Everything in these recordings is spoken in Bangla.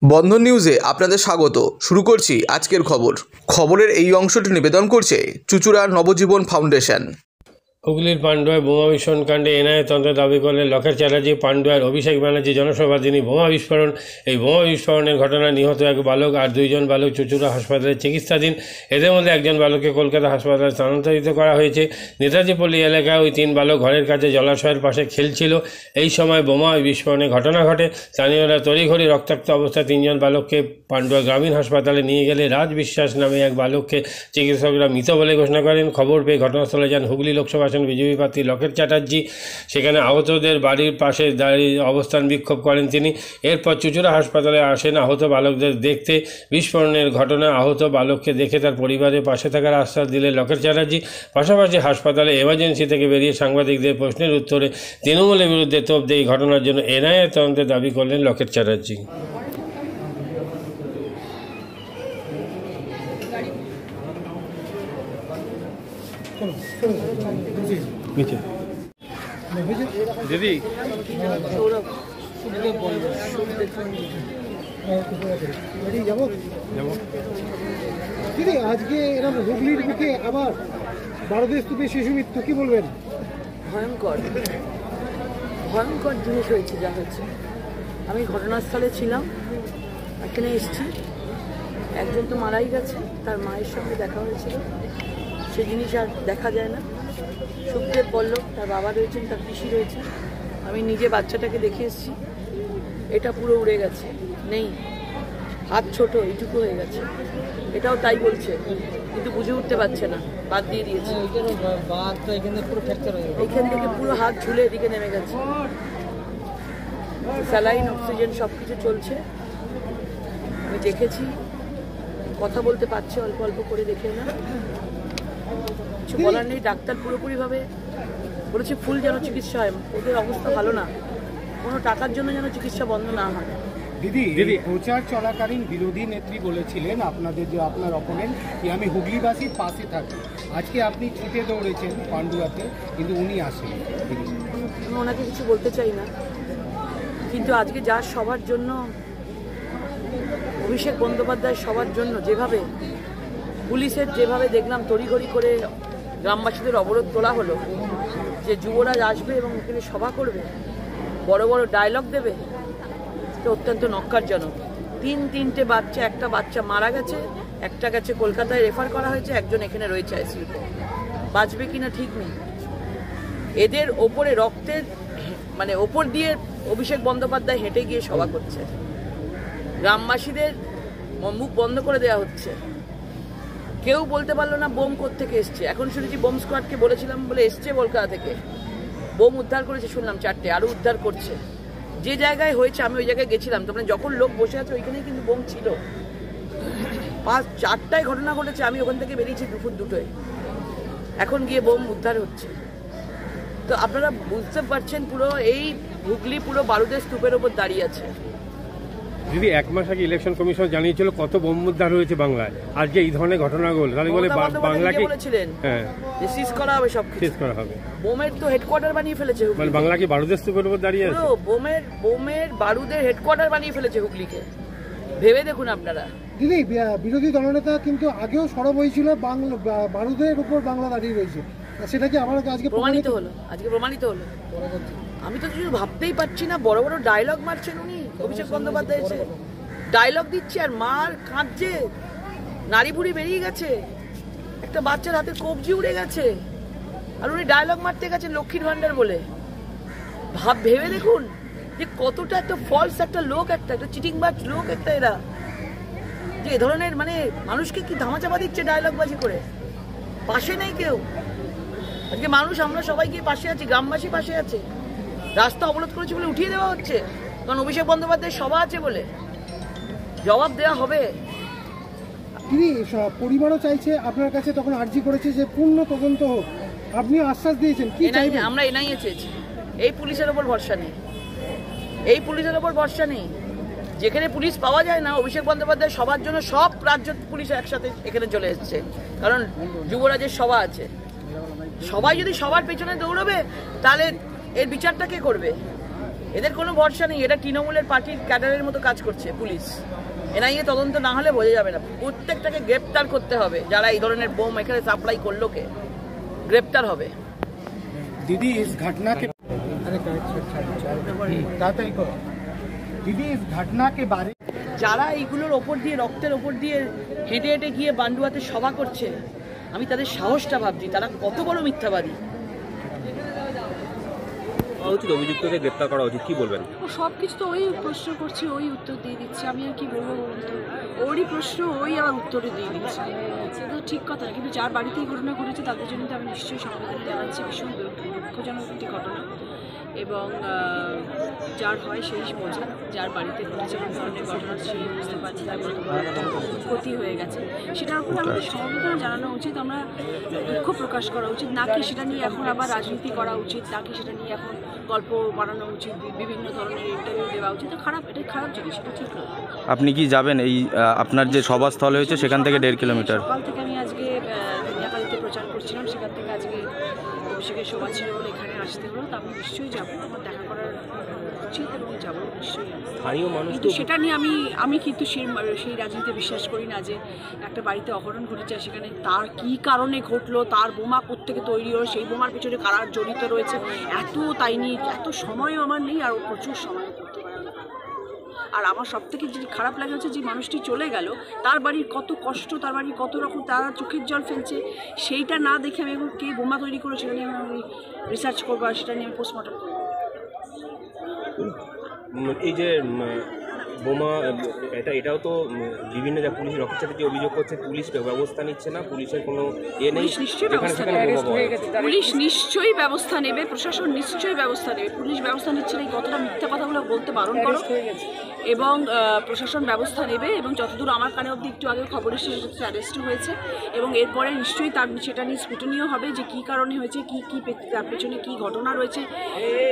বন্ধন নিউজে আপনাদের স্বাগত। শুরু করছি আজকের খবরের এই অংশটি নিবেদন করছে চুঁচুড়া নবজীবন ফাউন্ডেশন। হুগলির পান্ডুয়ায় বোমা বিস্ফোরণ কাণ্ডে এনআইএ তদন্ত দাবি করলেন লকেট চ্যাটার্জি। পান্ডুয়ার অভিষেক ব্যানার্জি জনসভা দিনই বোমা বিস্ফোরণ। এই বোমা বিস্ফোরণের ঘটনায় নিহত এক বালক আর 2 জন বালক চুঁচুড়া হাসপাতালে চিকিৎসাধীন। এদের মধ্যে একজন বালককে কলকাতা হাসপাতালে স্থানান্তরিত করা হয়েছে। নেতাজি পল্লী এলাকায় ওই 3 বালক ঘরের কাছে জলাশয়ের পাশে খেলছিল। এই সময় বোমা বিস্ফোরণের ঘটনা ঘটে। স্থানীয়রা তড়িঘড়ি রক্তাক্ত অবস্থায় 3 জন বালককে পান্ডুয়া গ্রামীণ হাসপাতালে নিয়ে গেলে রাজ বিশ্বাস নামে এক বালককে চিকিৎসকরা মৃত বলে ঘোষণা করেন। খবর পেয়ে ঘটনাস্থলে যান হুগলি লোকসভা বিজেপি প্রার্থী লকেট চ্যাটার্জি। সেখানে আহতদের বাড়ির পাশে দাঁড়িয়ে অবস্থান বিক্ষোভ করেন তিনি। এরপর চুঁচুড়া হাসপাতালে আসেন আহত বালকদের দেখতে। বিস্ফোরণের ঘটনায় আহত বালককে দেখে তার পরিবারের পাশে থাকার আশ্বাস দিলেন লকেট চ্যাটার্জি। পাশাপাশি হাসপাতালে এমার্জেন্সি থেকে বেরিয়ে সাংবাদিকদের প্রশ্নের উত্তরে তৃণমূলের বিরুদ্ধে তোপ দিয়ে এই ঘটনার জন্য এনআইএ তদন্তের দাবি করলেন লকেট চ্যাটার্জি। দিদি দিদি আজকে এরকম হুগলির বুকে আবার ভারতের স্তূপে শিশু মৃত্যু, কি বলবেন? ভয়ঙ্কর ভয়ঙ্কর জিনিস হয়েছে যা হচ্ছে। আমি ঘটনাস্থলে ছিলাম, এখানে এসেছি। একজন তো মারাই গেছে, তার মায়ের সঙ্গে দেখা হয়েছিল, সে জিনিস আর দেখা যায় না। সুখদেব পল্লব, তার বাবা রয়েছেন, তার পিসি রয়েছে। আমি নিজে বাচ্চাটাকে দেখে এসেছি। এটা পুরো উড়ে গেছে, নেই, হাত ছোট, এইটুকু হয়ে গেছে। এটাও তাই বলছে, কিন্তু বুঝে উঠতে পারছে না, বাদ দিয়ে দিয়েছে। এইখান থেকে পুরো হাত ঝুলে এদিকে নেমে গেছে। স্যালাইন, অক্সিজেন সব কিছু চলছে। আমি দেখেছি, কথা বলতে পারছে অল্প অল্প করে, দেখে না, কিছু বলার নেই। ডাক্তার পুরোপুরিভাবে বলেছে ফুল যেন চিকিৎসা হয়। ওদের অবস্থা ভালো না, কোনো টাকার জন্য যেন চিকিৎসা বন্ধ না হয়। দিদি প্রচার চলাকালীন বিরোধী নেত্রী বলেছিলেন আপনাদের যে আপনার অপোনেন্ট যে আমি হুগলিবাসীর পাশে থাকি। আজকে আপনি ছুটে দৌড়েছেন পান্ডুয়াতে, কিন্তু উনি আসেন। আমি ওনাকে কিছু বলতে চাই না, কিন্তু আজকে যার সবার জন্য, অভিষেক বন্দ্যোপাধ্যায় সবার জন্য যেভাবে পুলিশের যেভাবে দেখলাম তড়িঘড়ি করে গ্রামবাসীদের অবরোধ তোলা হলো, যে যুবরাজ আসবে এবং এখানে সভা করবে, বড় বড় ডায়লগ দেবে, তো অত্যন্ত নক্কারজনক। 3টে বাচ্চা, একটা বাচ্চা মারা গেছে, একটা গেছে কলকাতায় রেফার করা হয়েছে, একজন এখানে রয়েছে আইসিইউতে। বাঁচবে কিনা ঠিক নেই। এদের ওপরে রক্তের ওপর দিয়ে অভিষেক বন্দ্যোপাধ্যায় হেঁটে গিয়ে সভা করছে। গ্রামবাসীদের মুখ বন্ধ করে দেওয়া হচ্ছে। কেউ বলতে পারলো না বোম কোত্থেকে এসছে। এখন শুনেছি বোম স্কোয়াডকে বলেছিলাম বলে এসছে কলকাতা থেকে, বোম উদ্ধার করেছে শুনলাম 4টে, আরও উদ্ধার করছে। যে জায়গায় হয়েছে আমি ওই জায়গায় গেছিলাম, তো যখন লোক বসে আছে ওইখানেই কিন্তু বোম ছিল। 4টায় ঘটনা ঘটেছে, আমি ওখান থেকে বেরিয়েছি দুপুর 2টোয়। এখন গিয়ে বোম উদ্ধার হচ্ছে। তো আপনারা বুঝতে পারছেন পুরো এই হুগলি পুরো বারুদের স্তূপের ওপর দাঁড়িয়ে আছে। দিদি 1 মাস আগে ইলেকশন কমিশন জানিয়েছিল কত বোম উদ্ধার হয়েছে বাংলায়। আজকে এই ধরনের ঘটনাগুলো তাহলে বলে বাংলাকে বলেছিলেন যে সিজ করা হবে, সব সিজ করা হবে। বোমের তো হেডকোয়ার্টার বানিয়ে ফেলেছে, মানে বাংলা কি বারুদের স্তূপের উপর দাঁড়িয়ে আছে। বোমের বারুদের হেডকোয়ার্টার বানিয়ে ফেলেছে হুগলিকে, ভেবে দেখুন আপনারা। দিদি বিরোধী দলনেতা কিন্তু আগেও সরব হয়েছিল বারুদের উপর বাংলা দাঁড়িয়ে রয়েছে, সেটা কি আমার আজকে প্রমাণিত হলো? আজকে প্রমাণিত হলো। আমি তো কিছু ভাবতেই পারছি না। বড় বড় ডায়লগ মারছেন উনি, অভিষেক বন্দ্যোপাধ্যায় এসে ডায়লগ দিচ্ছে আর মার কাঁদছে, নারী ভুড়ি বেরিয়ে গেছে, একটা বাচ্চার হাতে কবজি উড়ে গেছে, আর উনি ডায়লগ মারতে গেছেন লক্ষ্মীর ভান্ডার বলে। ভেবে দেখুন যে কতটা একটা ফলস একটা লোক, একটা চিটিংবাজ লোক একটা এরা, যে এ ধরনের মানুষকে কি ধামাচাপা দিচ্ছে ডায়লগবাজি করে। পাশে নেই কেউ। আজকে মানুষ, আমরা সবাই গিয়ে পাশে আছি, গ্রামবাসী পাশে আছে। রাস্তা অবরোধ করেছে বলে উঠিয়ে দেওয়া হচ্ছে, কারণ অভিষেক বন্দ্যোপাধ্যায়ের সভা আছে বলে। জবাব দেওয়া হবে। তিনি পরিবারও চাইছে আপনার কাছে, তখন আর্জি করেছে যে পূর্ণ তদন্ত হোক, আপনি আশ্বাস দিয়েছেন। কি চাইবেন? আমরা এনআইএ চেয়েছি। এই পুলিশের ওপর ভরসা নেই, এই পুলিশের ওপর ভরসা নেই। যেখানে পুলিশ পাওয়া যায় না, অভিষেক বন্দ্যোপাধ্যায় সবার জন্য সব রাজ্য পুলিশ একসাথে এখানে চলে এসছে, কারণ যুবরাজের সভা আছে। সবাই যদি সবার পেছনে দৌড়বে তাহলে এর বিচারটা কে করবে? এদের কোনো ভরসা নেই। এটা তৃণমূলের পার্টির ক্যাডারের মতো কাজ করছে পুলিশ। এনআইএ তদন্ত না হলে বোঝা যাবে না। প্রত্যেকটাকে গ্রেপ্তার করতে হবে, যারা এই ধরনের বোম এখানে সাপ্লাই করলো, কে গ্রেপ্তার হবে। दीदी इस घटना के दीदी इस घटना के बारे যারা এইগুলোর ওপর দিয়ে, রক্তের ওপর দিয়ে হেঁটে হেঁটে গিয়ে বান্ডুয়াতে সভা করছে, আমি তাদের সাহসটা ভাবছি, তারা কত বড় মিথ্যাবাদী। উচিত অভিযুক্তদের গ্রেপ্তার করা উচিত, কি বলবেন? সব কিছু তো ওই প্রশ্ন করছে, ওই উত্তর দিয়ে দিচ্ছে, আমি আর কি বলবো বলুন তো? ওরই প্রশ্ন, ওই আবার উত্তরে দিয়ে দিচ্ছে, সেটা তো ঠিক কথা। কিন্তু যার বাড়িতেই ঘটনা ঘটেছে তাদের জন্য তো আমি নিশ্চয়ই সমবেদনা জানাচ্ছি। ভীষণ দুঃখজনক একটি ঘটনা, এবং যার হয় সেই বোঝে। যার বাড়িতে ঘটেছে কোনো ধরনের ঘটনা, সেই বুঝতে পারছি তার কত বড় একটা ক্ষতি হয়ে গেছে। সেটার উপরে আমাদের সমবেদনা জানানো উচিত, আমরা দুঃখ প্রকাশ করা উচিত, নাকি সেটা নিয়ে এখন আবার রাজনীতি করা উচিত, নাকি সেটা নিয়ে এখন গল্প বানানো উচিত, বিভিন্ন ধরনের ইন্টারভিউ দেওয়া উচিত। খারাপ, এটা খারাপ জিনিস, এটা ঠিক নয়। আপনি কি যাবেন এই আপনার যে সভাস্থল হয়েছে সেখান থেকে 1.5 কিলোমিটার? সকাল থেকে আমি আজকে দুনিয়াকালিতে প্রচার করছিলাম, সেখান থেকে আজকে অভিষেকের সভা ছিল বলে এখানে আসতে হলো। তো আমি নিশ্চয়ই যাবো, আমার দেখা করার উচিত এবং যাবো নিশ্চয়ই। কিন্তু সেটা নিয়ে আমি কিন্তু সেই রাজনীতিতে বিশ্বাস করি না যে একটা বাড়িতে অঘটন ঘটেছে, সেখানে তার কি কারণে ঘটলো, তার বোমা কোত্থেকে তৈরি হলো, সেই বোমার পিছনে কারা জড়িত রয়েছে, তাই নিয়ে এত সময়ও আমার নেই, আর প্রচুর সময় করতে পারে। আর আমার সব থেকে যে খারাপ লাগে হচ্ছে যে মানুষটি চলে গেল, তার বাড়ির কত কষ্ট, তার বাড়ির কত রকম, তারা চোখের জল ফেলছে, সেইটা না দেখে আমি এখন কে বোমা তৈরি করে সেটা নিয়ে আমি রিসার্চ করবো, আর সেটা নিয়ে আমি পোস্টমর্টম করবো। এই যে বোমা, এটাও তো বিভিন্ন যা পুলিশ রক্ষাচারী অভিযোগ করছে, পুলিশ ব্যবস্থা নিচ্ছে না, পুলিশের কোনো নেই, পুলিশ নিশ্চয়ই ব্যবস্থা নেবে, প্রশাসন নিশ্চয়ই ব্যবস্থা নেবে। পুলিশ ব্যবস্থা নিচ্ছে না, এই কতটা মিথ্যা কথাগুলো বলতে বারণ করো, এবং প্রশাসন ব্যবস্থা নেবে। এবং যতদূর আমার কানে অবধি একটু আগে খবর এসেছে, সেটা অ্যারেস্টও হয়েছে, এবং এরপরে নিশ্চয়ই সেটা নিয়ে স্ক্রুটনিও হবে যে কী কারণে হয়েছে, তার পেছনে কী ঘটনা রয়েছে,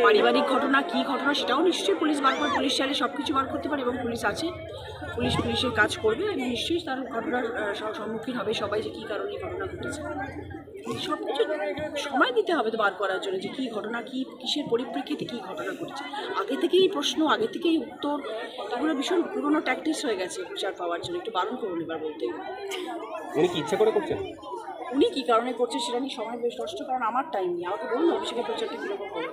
পারিবারিক ঘটনা, কী ঘটনা, সেটাও নিশ্চয়ই পুলিশ বার করে, পুলিশ চাইলে সব কিছু বার করতে পারে, এবং পুলিশ আছে, পুলিশের কাজ করবে, এবং নিশ্চয়ই তার ঘটনার সম্মুখীন হবে সবাই যে কী কারণে ঘটনা ঘটেছে। সব কিছু সময় দিতে হবে তো বার করার জন্য যে কী ঘটনা, কিসের পরিপ্রেক্ষিতে কী ঘটনা ঘটছে। আগে থেকেই প্রশ্ন, আগে থেকেই উত্তর, এগুলো ভীষণ পুরোনো ট্যাকটিক্স হয়ে গেছে প্রচার পাওয়ার জন্য। একটু বারণ করুন এবার বলতে। উনি কি ইচ্ছা করে করছেন? উনি কী কারণে করছে সেটা নিয়ে সময় বেশ নষ্ট, কারণ আমার টাইম নেই। আমাকে বলুন অভিষেকের প্রচারটা কীরকম হবে।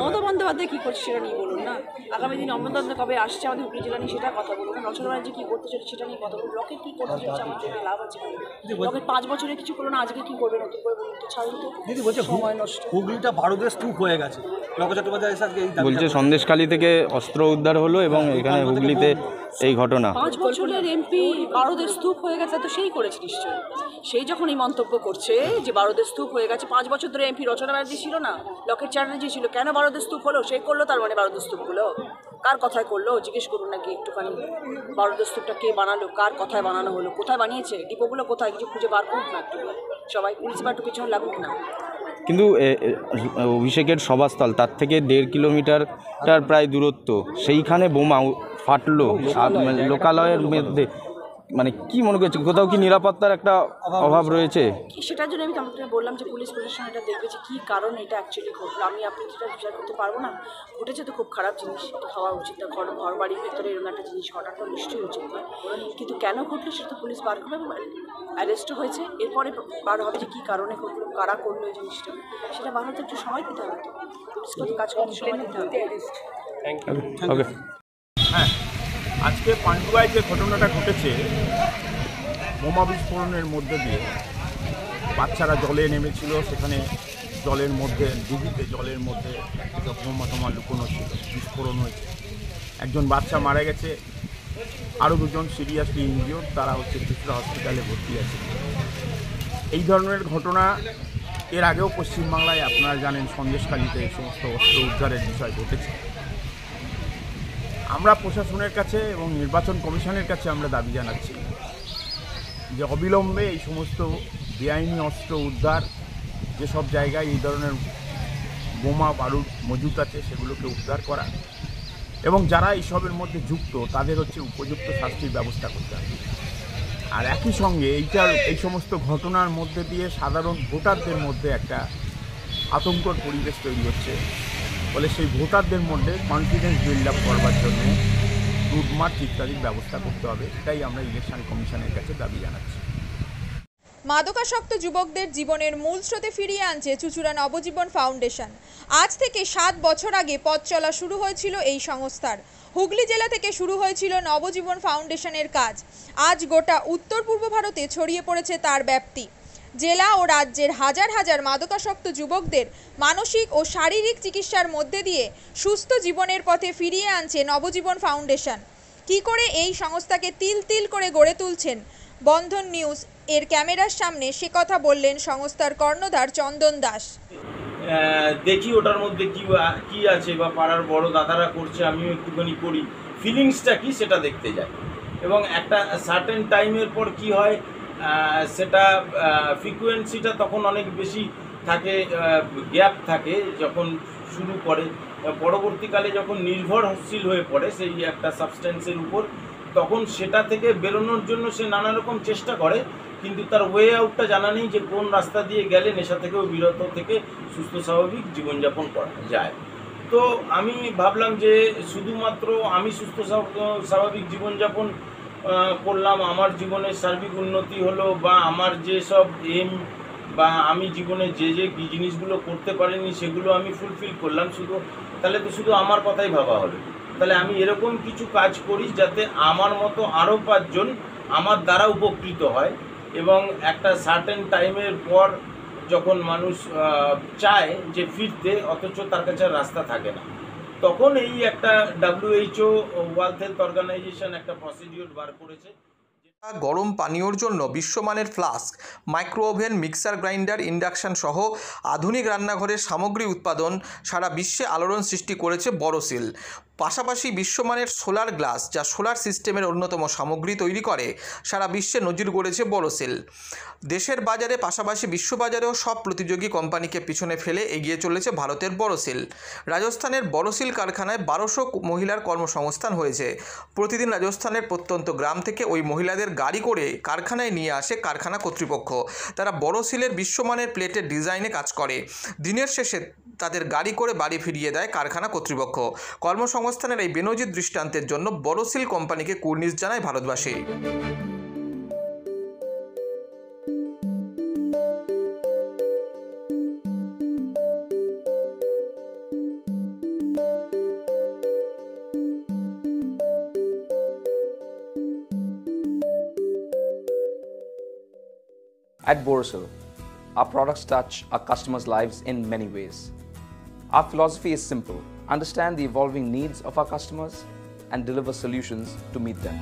মমতা বন্দ্যোপাধ্যায় কী করছে সেটা নিয়ে বলুন না। আগামী দিন অমৃত বন্দ্যোপাধ্যায় কবে আসছে আমাদের হুগলি জেলা নিয়ে সেটা কথা বলুন। রচনা ব্যানার্জি কী করতে চলেছে সেটা নিয়ে কথা বলুন। ব্লকে কী করতে চলেছে আমাদের লাভ আছে, ব্লকের 5 বছরে কিছু করলো না, আজকে কী করবে নতুন করে বলুন তো, ছাড়ুন তো। দিদি বলছে সময় নষ্ট, হুগলিটা ভারতের স্তূপ হয়ে গেছে। বলছে সন্দেশখালী থেকে অস্ত্র উদ্ধার হলো এবং এখানে হুগলিতে এই ঘটনা। 5 বছরের এমপি ভারতের স্তূপ হয়ে গেছে, তো সেই করেছে নিশ্চয়ই। সেই যখন এই মন্তব্য করছে যে ভারতের স্তূপ হয়ে গেছে, 5 বছর ধরে এমপি রচনা ব্যানার্জি ছিল না, লকেট চ্যাটার্জি ছিল, কেন ভারতের স্তূপ হলো? সে করলো, তার মানে ভারতের স্তূপ হলো। কার কথায় করলো জিজ্ঞেস করুন নাকি একটুখানি। ভারতের স্তূপটা কে বানালো, কার কথায় বানানো হলো, কোথায় বানিয়েছে, ডিপোগুলো কোথায়, কিছু খুঁজে বার করুক না একটু, সবাই পুলিশ বা একটু পিছনে লাগুক না। কিন্তু অভিষেকের সভাস্থল তার থেকে 1.5 কিলোমিটার প্রায় দূরত্ব, সেইখানে বোমা ফাটলো লোকালয়ের মধ্যে, মানে কি মনে করছে কোথাও কি নিরাপত্তার একটা অভাব রয়েছে? সেটার জন্য আমি আপনাকে বললাম যে পুলিশ প্রশাসন এটা দেখবে যে কী কারণ এটা অ্যাকচুয়ালি ঘটলো। আমি আপনি সেটা বিচার করতে পারবো না। ঘটেছে তো খুব খারাপ জিনিস, এটা হওয়া উচিত না। ঘর বাড়ির ভেতরে এরকম একটা জিনিস ঘটাটা নিশ্চয়ই উচিত নয়, কিন্তু কেন ঘটলো সেটা তো পুলিশ বার করবে, এবং অ্যারেস্টও হয়েছে। এরপরে বার হবে যে কী কারণে ঘটলো, কারা করলো এই জিনিসটা, সেটা বার হতে একটু সময় দিতে হবে। তো পুলিশকে তো কাজ করতে সময় দিতে হবে। ওকে। হ্যাঁ, আজকে পান্ডুয়ায় যে ঘটনাটা ঘটেছে, বোমা বিস্ফোরণের মধ্যে দিয়ে বাচ্চারা জলে নেমেছিল, সেখানে জলের মধ্যে দিঘিতে জলের মধ্যে বোমা টোমা লুকোনো ছিল, বিস্ফোরণ হয়েছে, একজন বাচ্চা মারা গেছে, আরও 2জন সিরিয়াসলি ইনজিওর্ড, তারা চুচুড়া হসপিটালে ভর্তি আছে। এই ধরনের ঘটনা এর আগেও পশ্চিমবাংলায় আপনারা জানেন সন্দেশখালীতে এই সমস্ত অস্ত্র উদ্ধারের বিষয় ঘটেছে। আমরা প্রশাসনের কাছে এবং নির্বাচন কমিশনের কাছে আমরা দাবি জানাচ্ছি যে অবিলম্বে এই সমস্ত বেআইনি অস্ত্র উদ্ধার, যেসব জায়গায় এই ধরনের বোমা বারুদ মজুত আছে সেগুলোকে উদ্ধার করা, এবং যারা এইসবের মধ্যে যুক্ত তাদের উপযুক্ত শাস্তির ব্যবস্থা করতে হবে। আর একই সঙ্গে এই সমস্ত ঘটনার মধ্যে দিয়ে সাধারণ ভোটারদের মধ্যে একটা আতঙ্কর পরিবেশ তৈরি হচ্ছে, ফলে সেই ভোটারদের মধ্যে কনফিডেন্স বিল্ড আপ করবার জন্য রুট মার্চ ইত্যাদির ব্যবস্থা করতে হবে। এটাই আমরা ইলেকশন কমিশনের কাছে দাবি জানাচ্ছি। মাদকাসক্ত যুবকদের জীবনের মূল স্রোতে ফিরিয়ে আনছে চুঁচুড়া নবজীবন ফাউন্ডেশন। আজ থেকে 7 বছর আগে পথ চলা শুরু হয়েছিল এই সংস্থার। হুগলি জেলা থেকে শুরু হয়েছিল নবজীবন ফাউন্ডেশনের কাজ। আজ গোটা উত্তর পূর্ব ভারতে ছড়িয়ে পড়েছে তার ব্যাপ্তি। জেলা ও রাজ্যের হাজার হাজার মাদকাসক্ত যুবকদের মানসিক ও শারীরিক চিকিৎসার মধ্যে দিয়ে সুস্থ জীবনের পথে ফিরিয়ে আনছে নবজীবন ফাউন্ডেশন। কি করে এই সংস্থাকে তিল তিল করে গড়ে তুলছেন বন্ধন নিউজ এর ক্যামেরার সামনে, সে কথা বললেন সংস্থার কর্ণধার চন্দন দাস। দেখি ওটার মধ্যে কি আছে, বা পাড়ার বড় দাদারা করছে, আমিও একটুখানি করি, ফিলিংসটা কি সেটা দেখতে যাই। এবং একটা সার্টেন টাইমের পর কি হয়, সেটা ফ্রিকোয়েন্সিটা তখন অনেক বেশি থাকে, গ্যাপ থাকে যখন শুরু করে। পরবর্তীকালে যখন নির্ভরশীল হয়ে পড়ে সেই একটা সাবস্টেন্সের উপর, তখন সেটা থেকে বেরোনোর জন্য সে নানা রকম চেষ্টা করে, কিন্তু তার ওয়ে আউটটা জানা নেই যে কোন রাস্তা দিয়ে গেলে নেশা থেকেও বিরত থেকে সুস্থ স্বাভাবিক জীবনযাপন করা যায়। তো আমি ভাবলাম যে শুধুমাত্র আমি সুস্থ স্বাভাবিক জীবনযাপন করলাম, আমার জীবনের সার্বিক উন্নতি হলো, বা আমার যেসব এম বা আমি জীবনে যে জিনিসগুলো করতে পারিনি সেগুলো আমি ফুলফিল করলাম, তাহলে তো শুধু আমার কথাই ভাবা হলো। তাহলে আমি এরকম কিছু কাজ করি যাতে আমার মতো আরও 5 জন আমার দ্বারা উপকৃত হয়, এবং একটা সার্টেন টাইমের পর যখন মানুষ চায় যে ফিরতে, অথচ তার কাছে রাস্তা থাকে না, তখন এই একটা WHO ওয়ার্ল্ড হেলথ অর্গানাইজেশন একটা প্রসিডিওর বার করেছে। গরম পানীয়র জন্য বিশ্বমানের flask, micro oven, mixer grinder, induction সহ আধুনিক রান্নাঘরের সামগ্রী উৎপাদন সারা বিশ্বে আলোড়ন সৃষ্টি করেছে বড়সিল। পাশাপাশি বিশ্বমানের সোলার গ্লাস, যা সোলার সিস্টেমের অন্যতম সামগ্রী তৈরি করে, সারা বিশ্বে নজির গড়েছে বড়সিল। দেশের বাজারে পাশাপাশি বিশ্ববাজারেও সব প্রতিযোগী কোম্পানিকে পিছনে ফেলে এগিয়ে চলেছে ভারতের বড়সিল। রাজস্থানের বড়সিল কারখানায় 1200 মহিলার কর্মসংস্থান হয়েছে। প্রতিদিন রাজস্থানের প্রত্যন্ত গ্রাম থেকে ওই মহিলাদের গাড়ি করে কারখানায় নিয়ে আসে কারখানা কর্তৃপক্ষ। তারা বড়সিলের বিশ্বমানের প্লেটের ডিজাইনে কাজ করে। দিনের শেষে তাদের গাড়ি করে বাড়ি ফিরিয়ে দেয় কারখানা কর্তৃপক্ষ। কর্মসংস্থানের এই বেনজির দৃষ্টান্তের জন্য বড়সিল কোম্পানিকে কুর্নিশ জানায় ভারতবাসী। At Borosil, our products touch our customers' lives in many ways. Our philosophy is simple: understand the evolving needs of our customers and deliver solutions to meet them.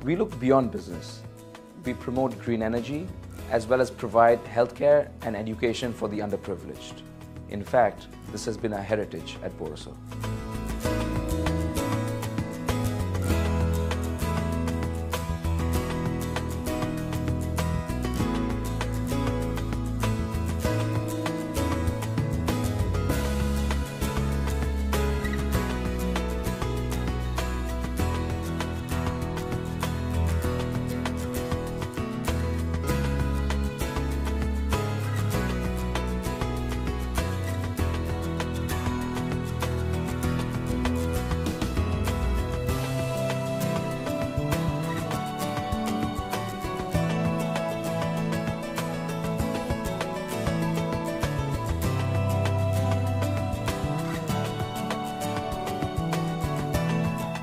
We look beyond business. We promote green energy as well as provide healthcare and education for the underprivileged. In fact, this has been our heritage at Borosil.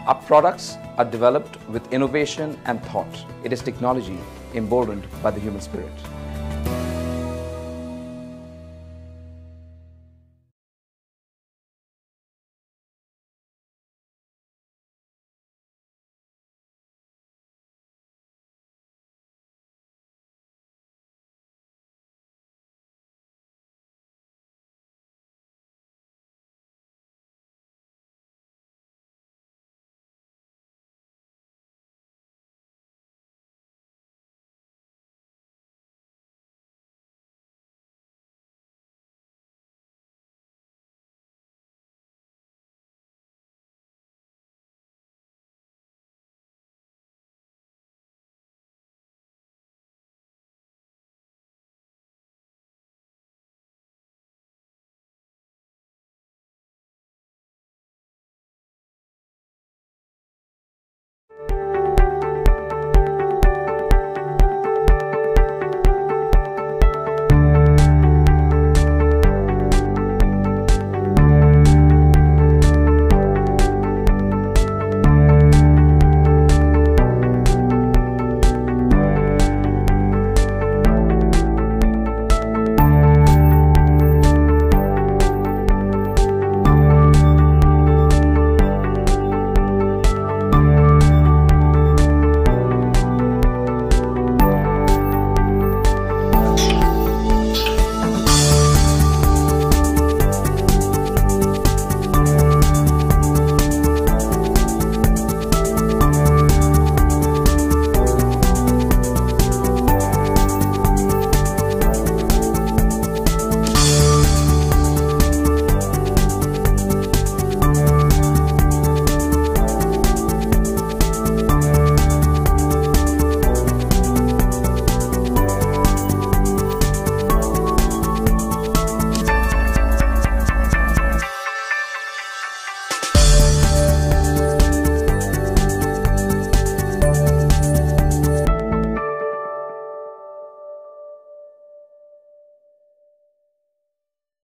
Our products are developed with innovation and thought. It is technology emboldened by the human spirit.